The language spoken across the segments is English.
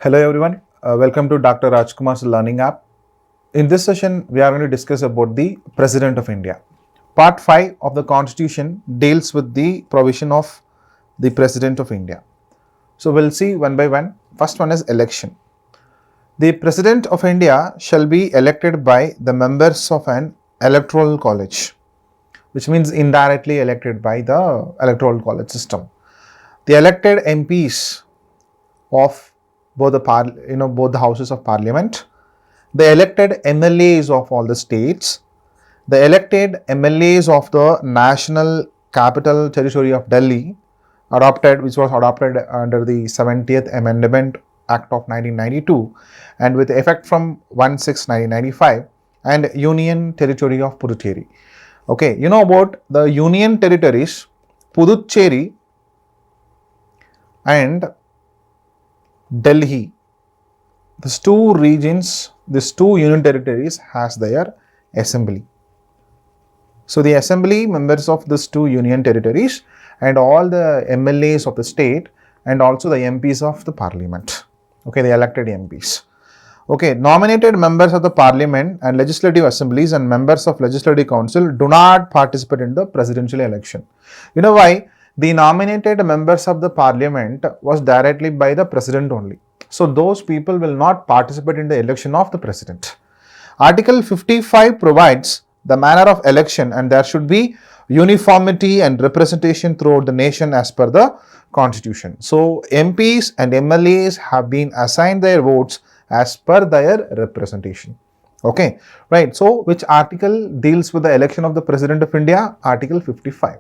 Hello everyone, welcome to Dr. Rajkumar's Learning App. In this session, we are going to discuss about the President of India. Part 5 of the Constitution deals with the provision of the President of India. So we'll see one by one. First one is election. The President of India shall be elected by the members of an electoral college, which means indirectly elected by the electoral college system. The elected MPs of both the houses of parliament, the elected MLAs of all the states, the elected MLAs of the National Capital Territory of Delhi, which was adopted under the 70th Amendment Act of 1992 and with effect from 1/6/1995, and Union Territory of Puducherry. Okay, you know about the Union Territories, Puducherry and Delhi. These two regions, these two union territories has their assembly. So the assembly members of these two union territories and all the MLAs of the state and also the MPs of the parliament. Okay, the elected MPs. Okay, nominated members of the parliament and legislative assemblies and members of legislative council do not participate in the presidential election. You know why? The nominated members of the parliament was directly by the president only. So those people will not participate in the election of the president. Article 55 provides the manner of election and there should be uniformity and representation throughout the nation as per the constitution. So MPs and MLAs have been assigned their votes as per their representation. Okay, right. So which article deals with the election of the President of India? Article 55.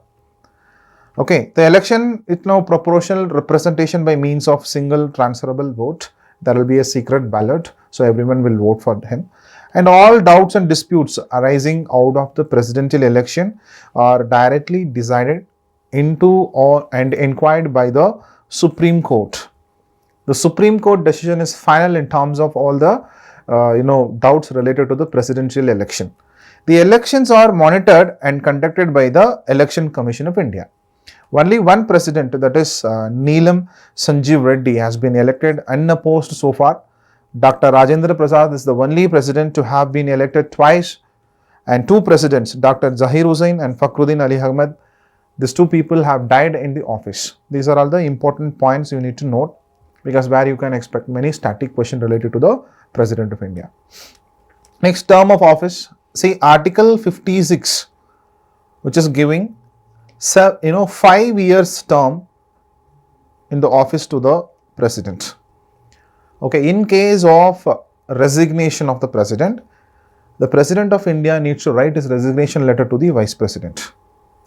Okay, the election is now proportional representation by means of single transferable vote. There will be a secret ballot, so everyone will vote for him. And all doubts and disputes arising out of the presidential election are directly decided into and inquired by the Supreme Court. The Supreme Court decision is final in terms of all the doubts related to the presidential election. The elections are monitored and conducted by the Election Commission of India. Only one president, that is Neelam Sanjeev Reddy, has been elected unopposed so far. Dr. Rajendra Prasad is the only president to have been elected twice, and two presidents, Dr. Zahir Hussain and Fakhruddin Ali Ahmed, these two people have died in the office. These are all the important points you need to note, because where you can expect many static questions related to the President of India. Next, term of office. See, Article 56, which is giving 5 years term in the office to the president. Okay, in case of resignation of the president of India needs to write his resignation letter to the vice president.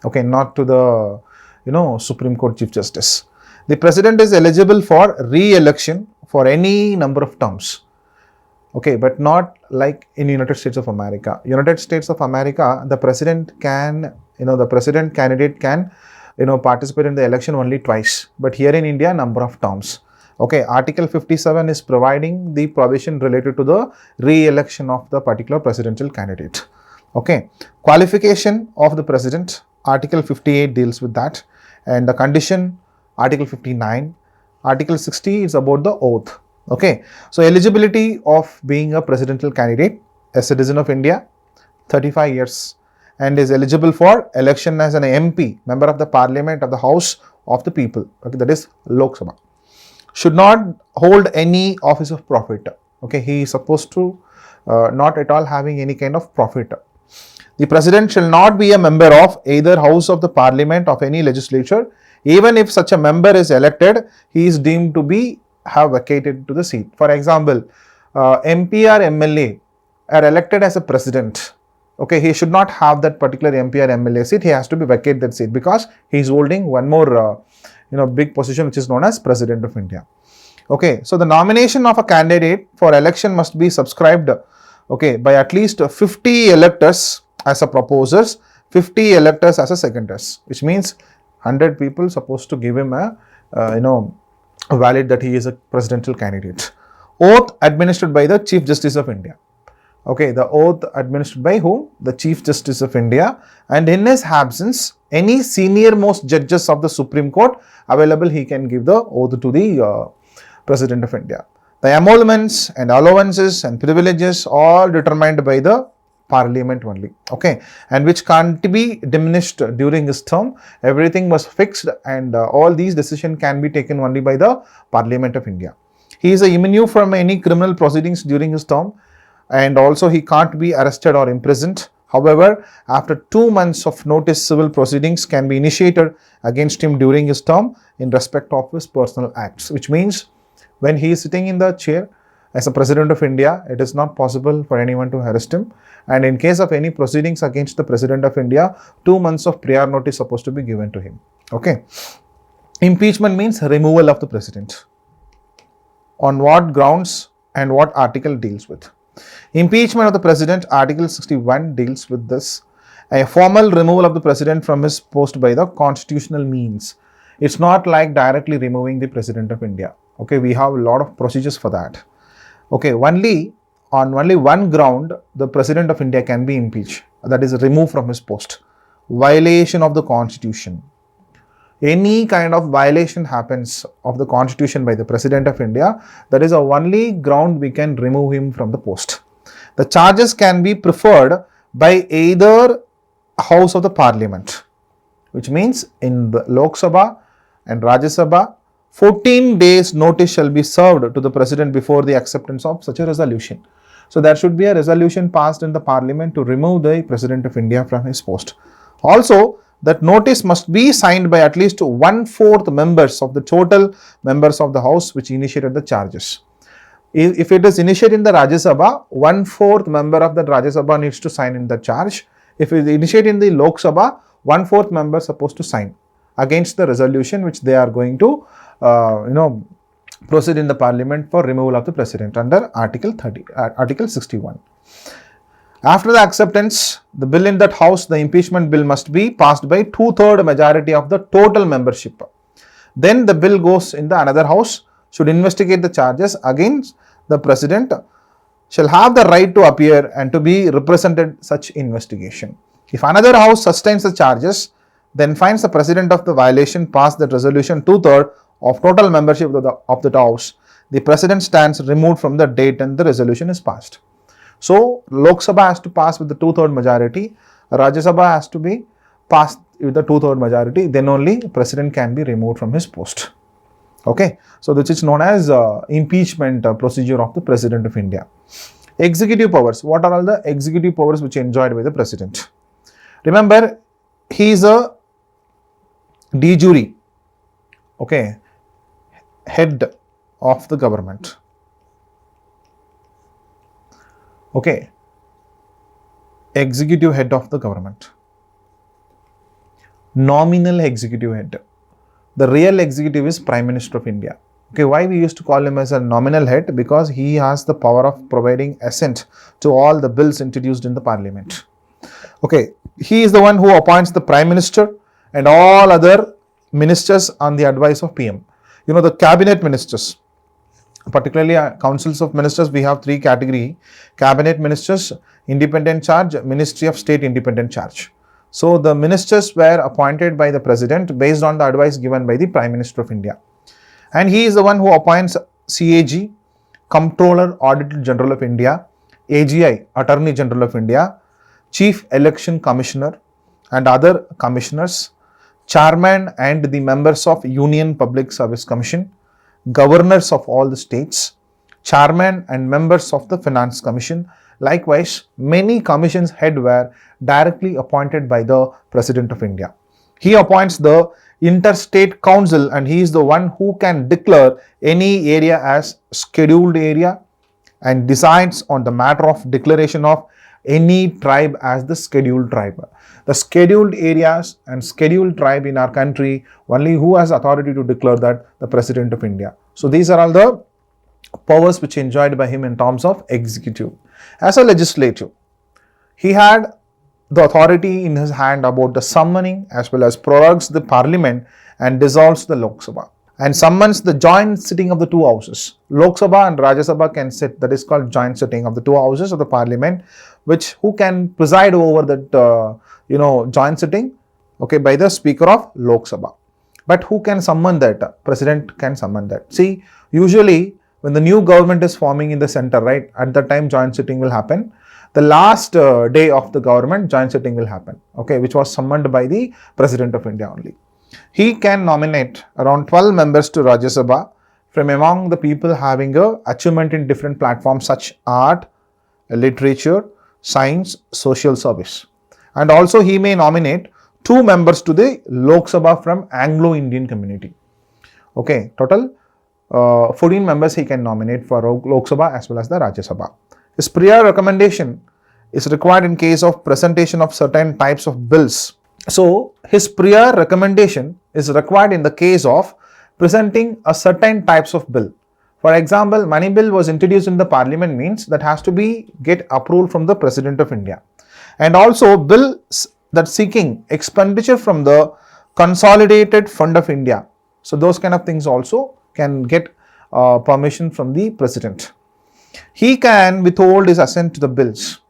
Okay, not to the Supreme Court Chief Justice. The president is eligible for re-election for any number of terms. Okay, but not like in United States of America. United States of America, the president candidate can participate in the election only twice. But here in India, number of terms. Okay, Article 57 is providing the provision related to the re-election of the particular presidential candidate. Okay, qualification of the president, Article 58 deals with that, and the condition, Article 59. Article 60 is about the oath. Okay, so eligibility of being a presidential candidate, a citizen of India, 35 years, and is eligible for election as an MP, member of the parliament of the House of the People. Okay, that is Lok Sabha. Should not hold any office of profit. Okay, he is supposed to not at all having any kind of profit. The president shall not be a member of either House of the Parliament of any legislature. Even if such a member is elected, he is deemed to have vacated to the seat. For example, MP or MLA are elected as a president. Okay, he should not have that particular MP or MLA seat. He has to be vacate that seat because he is holding one more big position which is known as President of India. Okay, so the nomination of a candidate for election must be subscribed by at least 50 electors as a proposers, 50 electors as a seconders, which means 100 people supposed to give him a valid that he is a presidential candidate. Oath administered by the Chief Justice of India. Okay, the oath administered by whom? The Chief Justice of India, and in his absence, any senior most judges of the Supreme Court available, he can give the oath to the President of India. The emoluments and allowances and privileges all determined by the parliament only, okay, and which can't be diminished during his term. Everything was fixed, and all these decisions can be taken only by the Parliament of India. He is immune from any criminal proceedings during his term, and also he can't be arrested or imprisoned. However, after 2 months of notice, civil proceedings can be initiated against him during his term in respect of his personal acts, which means when he is sitting in the chair as a President of India, it is not possible for anyone to arrest him. And in case of any proceedings against the President of India, 2 months of prior notice supposed to be given to him. Okay. Impeachment means removal of the President. On what grounds and what article deals with? Impeachment of the President, Article 61 deals with this. A formal removal of the President from his post by the constitutional means. It's not like directly removing the President of India. Okay, we have a lot of procedures for that. Okay, on only one ground, the President of India can be impeached. That is removed from his post. Violation of the Constitution. Any kind of violation happens of the Constitution by the President of India, that is the only ground we can remove him from the post. The charges can be preferred by either House of the Parliament, which means in the Lok Sabha and Rajya Sabha, 14 days notice shall be served to the President before the acceptance of such a resolution. So there should be a resolution passed in the Parliament to remove the President of India from his post. Also, that notice must be signed by at least 1/4 members of the total members of the House which initiated the charges. If it is initiated in the Rajya Sabha, 1/4 member of the Rajya Sabha needs to sign in the charge. If it is initiated in the Lok Sabha, 1/4 member is supposed to sign against the resolution which they are going to proceed in the Parliament for removal of the President under Article 61. After the acceptance, the bill in that House, the impeachment bill must be passed by 2/3 majority of the total membership. Then the bill goes in the another House, should investigate the charges against the President, shall have the right to appear and to be represented such investigation. If another House sustains the charges, then finds the President of the violation, pass that resolution 2/3 of total membership of the House, the President stands removed from the date and the resolution is passed. So, Lok Sabha has to pass with the 2/3 majority, Rajya Sabha has to be passed with the 2/3 majority, then only President can be removed from his post. Okay, so this is known as impeachment procedure of the President of India. Executive powers. What are all the executive powers which are enjoyed by the President? Remember, he is a de jure, okay, head of the government. Okay, executive head of the government. Nominal executive head. The real executive is Prime Minister of India. Okay, why we used to call him as a nominal head? Because he has the power of providing assent to all the bills introduced in the Parliament. Okay, he is the one who appoints the Prime Minister and all other ministers on the advice of PM. You know, the cabinet ministers, particularly councils of ministers, we have 3 categories. Cabinet ministers, independent charge, Ministry of State, independent charge. So, the ministers were appointed by the President based on the advice given by the Prime Minister of India. And he is the one who appoints CAG, Comptroller Auditor General of India, AGI, Attorney General of India, Chief Election Commissioner and other commissioners, Chairman and the members of Union Public Service Commission, governors of all the states, chairman and members of the Finance Commission. Likewise, many commissions head were directly appointed by the President of India. He appoints the Interstate Council and he is the one who can declare any area as scheduled area and decides on the matter of declaration of any tribe as the scheduled tribe. The scheduled areas and scheduled tribe in our country, only who has authority to declare that? The President of India. So these are all the powers which enjoyed by him in terms of executive. As a legislative, he had the authority in his hand about the summoning as well as prorogues the Parliament and dissolves the Lok Sabha and summons the joint sitting of the 2 houses. Lok Sabha and Rajya Sabha can sit, that is called joint sitting of the 2 houses of the Parliament, which who can preside over that joint sitting, okay, by the Speaker of Lok Sabha. But who can summon that? President can summon that. See, usually when the new government is forming in the center, right? At that time, joint sitting will happen. The last day of the government, joint sitting will happen, okay, which was summoned by the President of India only. He can nominate around 12 members to Rajya Sabha from among the people having a achievement in different platforms such art, literature, science, social service. And also he may nominate 2 members to the Lok Sabha from Anglo-Indian community. Okay, total 14 members he can nominate for Lok Sabha as well as the Rajya Sabha. His prior recommendation is required in case of presentation of certain types of bills. So, his prior recommendation is required in the case of presenting a certain types of bill. For example, money bill was introduced in the parliament means that has to be get approved from the President of India. And also bills that seeking expenditure from the consolidated fund of India. So, those kind of things also can get permission from the President. He can withhold his assent to the bills.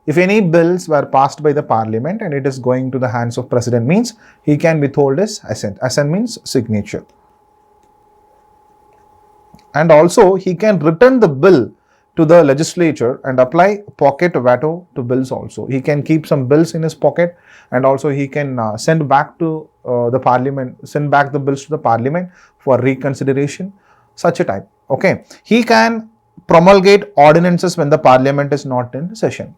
If any bills were passed by the parliament and it is going to the hands of President means he can withhold his assent. Assent means signature. And also he can return the bill to the legislature and apply pocket veto to bills also. He can keep some bills in his pocket and also he can send back to the parliament, send back the bills to the parliament for reconsideration, such a type. Okay. He can promulgate ordinances when the parliament is not in session.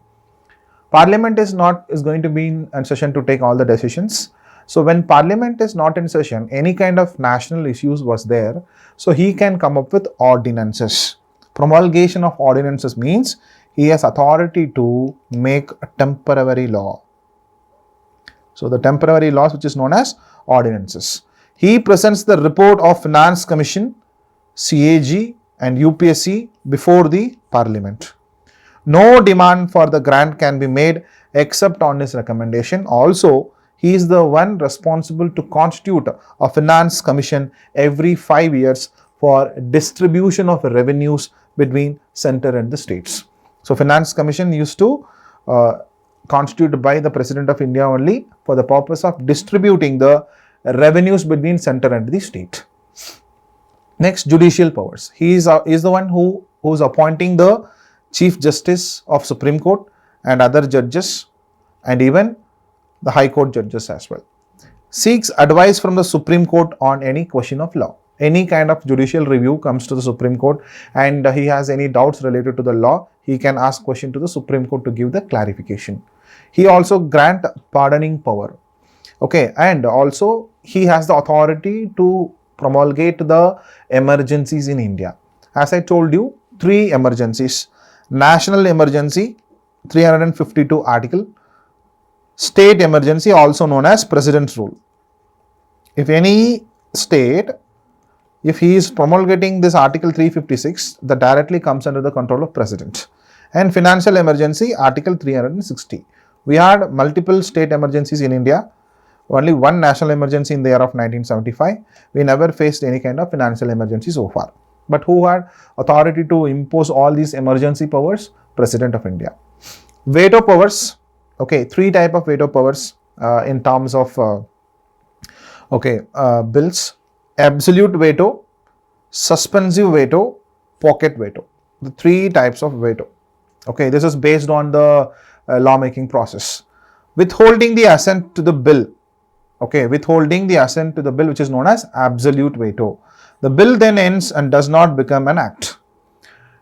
Parliament is going to be in session to take all the decisions. So when parliament is not in session, any kind of national issues was there. So he can come up with ordinances. Promulgation of ordinances means he has authority to make a temporary law. So the temporary laws which is known as ordinances. He presents the report of Finance Commission, CAG and UPSC before the parliament. No demand for the grant can be made except on his recommendation. Also, he is the one responsible to constitute a finance commission every 5 years for distribution of revenues between center and the states. So, finance commission used to constituted by the President of India only for the purpose of distributing the revenues between center and the state. Next, judicial powers. He is the one who is appointing the Chief Justice of Supreme Court and other judges and even the High Court judges as well. Seeks advice from the Supreme Court on any question of law. Any kind of judicial review comes to the Supreme Court and he has any doubts related to the law, he can ask question to the Supreme Court to give the clarification. He also grant pardoning power. Okay, and also he has the authority to promulgate the emergencies in India. As I told you, 3 emergencies. National emergency, 352 article. State emergency, also known as President's rule. If any state, if he is promulgating this article 356, that directly comes under the control of President. And financial emergency, article 360. We had multiple state emergencies in India. Only one national emergency in the year of 1975. We never faced any kind of financial emergency so far. But who had authority to impose all these emergency powers? President of India. Veto powers. Okay, 3 type of veto powers in terms of bills. Absolute veto, suspensive veto, pocket veto. The 3 types of veto. Okay, this is based on the lawmaking process. Withholding the assent to the bill. Okay, withholding the assent to the bill which is known as absolute veto. The bill then ends and does not become an act.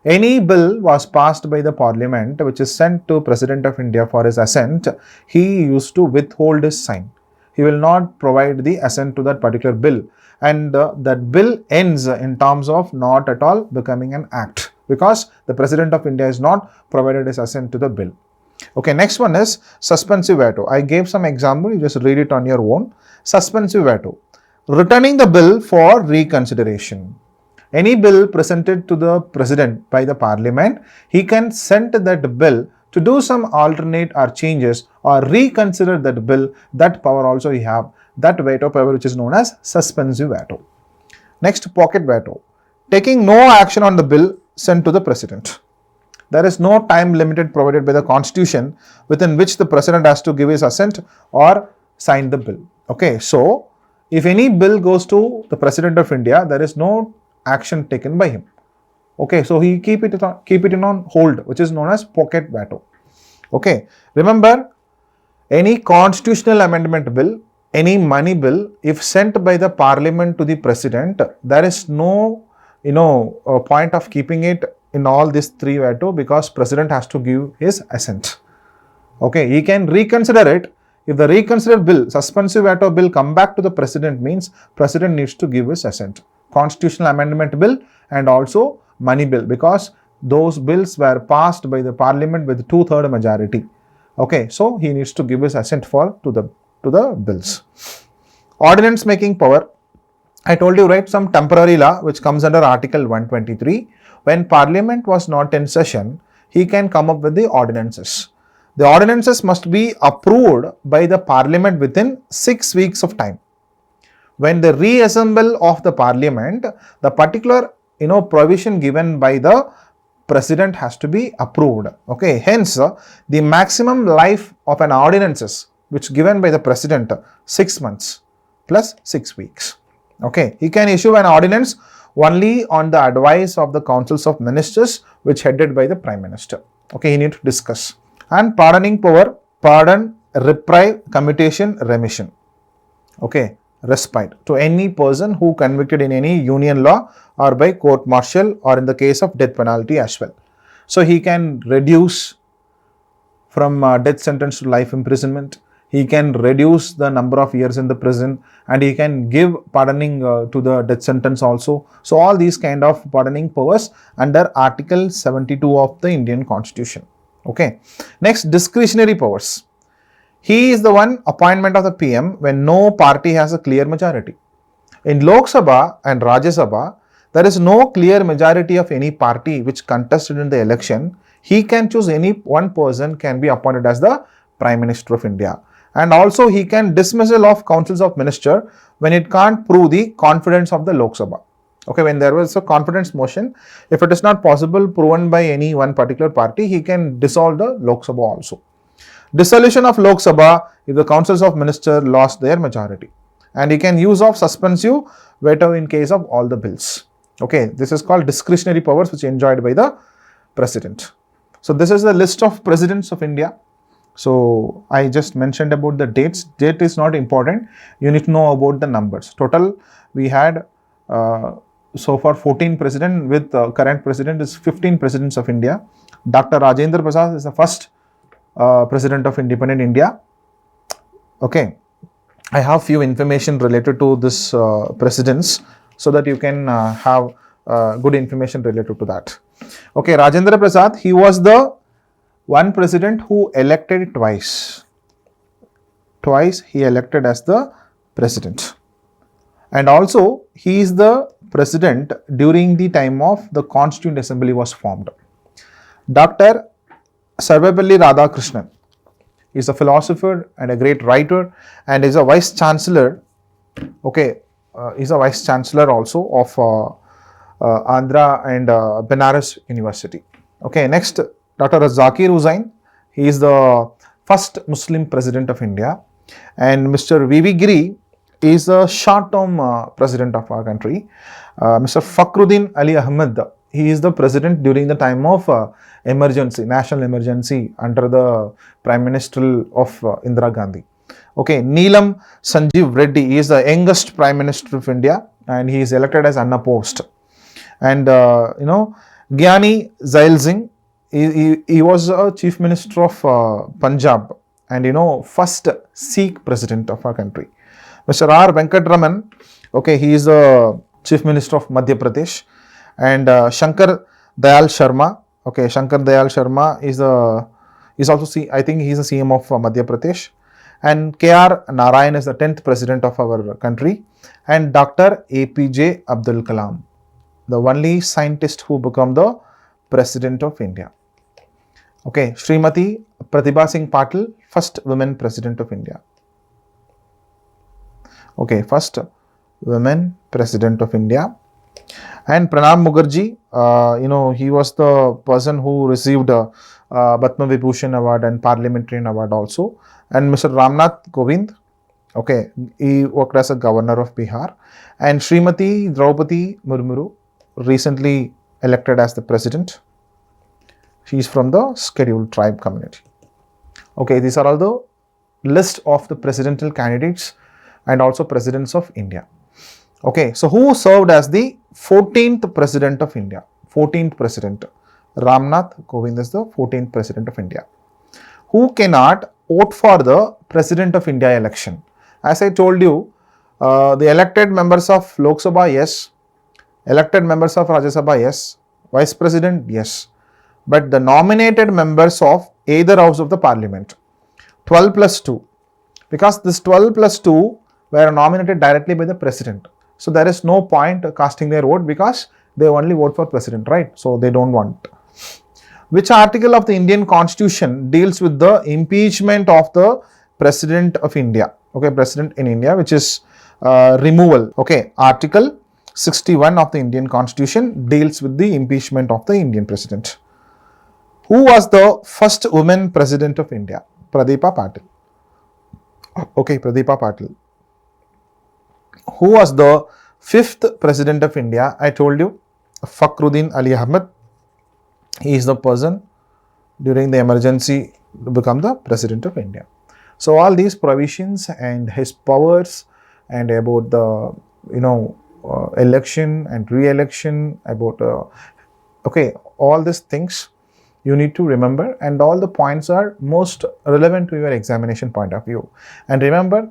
Any bill was passed by the parliament which is sent to President of India for his assent, he used to withhold his sign. He will not provide the assent to that particular bill and that bill ends in terms of not at all becoming an act because the President of India has not provided his assent to the bill. Okay, next one is suspensive veto. I gave some example, you just read it on your own. Suspensive veto. Returning the bill for reconsideration. Any bill presented to the President by the Parliament, he can send that bill to do some alternate or changes or reconsider that bill. That power also he have. That veto power which is known as suspensive veto. Next, pocket veto. Taking no action on the bill sent to the President. There is no time limited provided by the Constitution within which the President has to give his assent or sign the bill. Okay, so if any bill goes to the President of India, there is no action taken by him. Okay, so he keep it on hold, which is known as pocket veto. Okay, remember, any constitutional amendment bill, any money bill, if sent by the parliament to the president, there is no point of keeping it in all these three veto, because president has to give his assent. Okay, he can reconsider it. If the reconsidered bill, suspensive veto bill, come back to the president, means president needs to give his assent. Constitutional amendment bill and also money bill, because those bills were passed by the parliament with 2/3 majority. Okay, so he needs to give his assent to the bills. Ordinance making power. I told you, right, some temporary law which comes under Article 123. When parliament was not in session, he can come up with the ordinances. The ordinances must be approved by the parliament within 6 weeks of time. When they reassemble of the parliament, the particular provision given by the president has to be approved. Okay, hence the maximum life of an ordinances which given by the president 6 months plus 6 weeks. Okay, he can issue an ordinance only on the advice of the councils of ministers which headed by the prime minister. Okay, he need to discuss. And pardoning power, pardon, reprieve, commutation, remission. Okay, respite to any person who convicted in any union law or by court martial, or in the case of death penalty as well. So he can reduce from death sentence to life imprisonment. He can reduce the number of years in the prison, and he can give pardoning to the death sentence also. So all these kind of pardoning powers under Article 72 of the Indian Constitution. Okay. Next, discretionary powers. He is the one appointment of the PM when no party has a clear majority. In Lok Sabha and Rajya Sabha, there is no clear majority of any party which contested in the election. He can choose any one person can be appointed as the Prime Minister of India. And also he can dismissal of councils of minister when it can't prove the confidence of the Lok Sabha. Okay, when there was a confidence motion, if it is not possible proven by any one particular party, he can dissolve the Lok Sabha also. Dissolution of Lok Sabha if the councils of minister lost their majority. And he can use of suspensive veto in case of all the bills. Okay, this is called discretionary powers which enjoyed by the president. So this is the list of presidents of India. So I just mentioned about the dates. Date is not important. You need to know about the numbers. Total we had so far 14 presidents, with current president is 15 presidents of India. Dr. Rajendra Prasad is the first president of independent India. Okay, I have few information related to this presidents, so that you can have good information related to that. Okay, Rajendra Prasad, he was the one president who elected twice. Twice he elected as the president. And also he is the president during the time of the Constituent Assembly was formed. Dr. Sarvepalli Radhakrishnan is a philosopher and a great writer, and is a vice chancellor. Okay, is a vice chancellor also of Andhra and Benares University. Okay, next, Dr. Zakir Hussain. He is the first Muslim president of India, and Mr. V.V. Giri is the short-term president of our country. Mr. Fakhruddin Ali Ahmed, he is the president during the time of emergency, national emergency under the Prime Minister of Indira Gandhi. Okay, Neelam Sanjeev Reddy, he is the youngest Prime Minister of India, and he is elected as unopposed. And Gyani Zail Singh, he was a Chief Minister of Punjab, and first Sikh president of our country. Mr. R. Venkatraman, okay, he is the Chief Minister of Madhya Pradesh. And Shankar Dayal Sharma, okay, Shankar Dayal Sharma is also I think he is the CM of Madhya Pradesh. And K.R. Narayan is the 10th president of our country. And Dr. APJ Abdul Kalam, the only scientist who became the president of India. Okay, Srimati Pratibha Singh Patil, first women president of India. Okay, first women president of India. And Pranab Mukherjee, he was the person who received Padma Vibhushan Award and Parliamentarian Award also. And Mr. Ramnath Kovind, okay, he worked as a governor of Bihar. And Srimati Draupadi Murmuru recently elected as the president. She is from the scheduled tribe community. Okay, these are all the list of the presidential candidates and also presidents of India. Okay, so who served as the 14th president of India? 14th president. Ramnath Kovind is the 14th president of India. Who cannot vote for the president of India election? As I told you, the elected members of Lok Sabha, yes. Elected members of Rajya Sabha, yes. Vice president, yes. But the nominated members of either house of the parliament, 12 plus 2. Because this 12 plus 2 were nominated directly by the president. So there is no point casting their vote because they only vote for president, right? So they don't want. Which article of the Indian Constitution deals with the impeachment of the President of India? Okay, President in India, which is removal. Okay, Article 61 of the Indian Constitution deals with the impeachment of the Indian President. Who was the first woman President of India? Pradeepa Patil. Okay, Pradeepa Patil. Who was the 5th President of India? I told you, Fakhruddin Ali Ahmed. He is the person during the emergency to become the President of India. So all these provisions and his powers and about the election and re-election, about okay, all these things you need to remember, and all the points are most relevant to your examination point of view. And remember,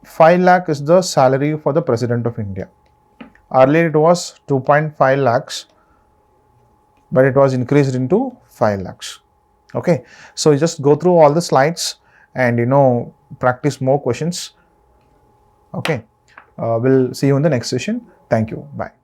5 lakh is the salary for the President of India. Earlier it was 2.5 lakhs, but it was increased into 5 lakhs. Okay, so you just go through all the slides and practice more questions. Okay, we'll see you in the next session. Thank you. Bye.